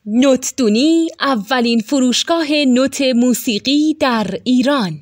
نوتدونی اولین فروشگاه نوت موسیقی در ایران.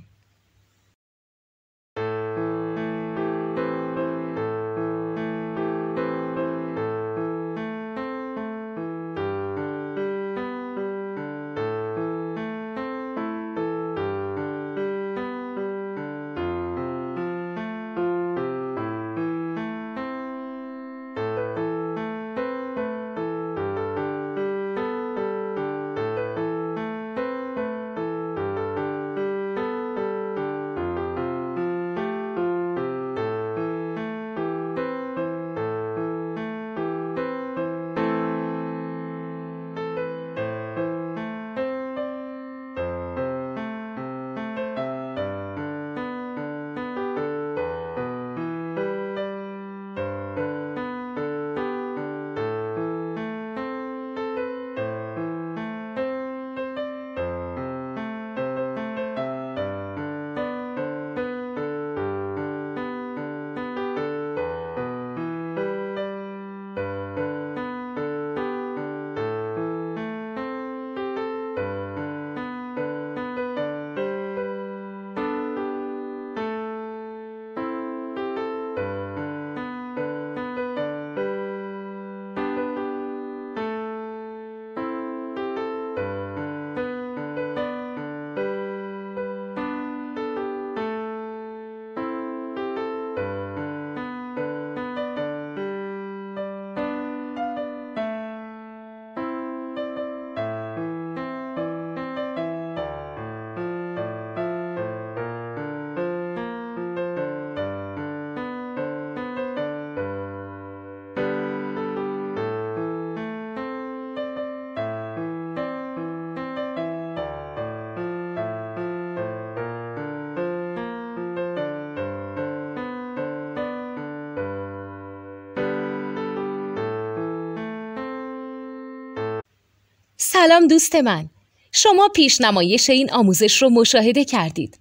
سلام دوست من، شما پیشنمایش این آموزش رو مشاهده کردید.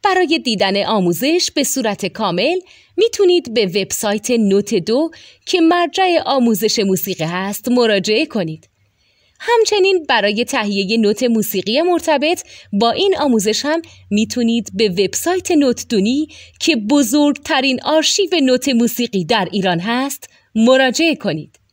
برای دیدن آموزش به صورت کامل میتونید به وبسایت نوت 2 که مرجع آموزش موسیقی هست مراجعه کنید. همچنین برای تهیه نوت موسیقی مرتبط با این آموزش هم میتونید به وبسایت نوتدونی که بزرگترین آرشیو نوت موسیقی در ایران هست مراجعه کنید.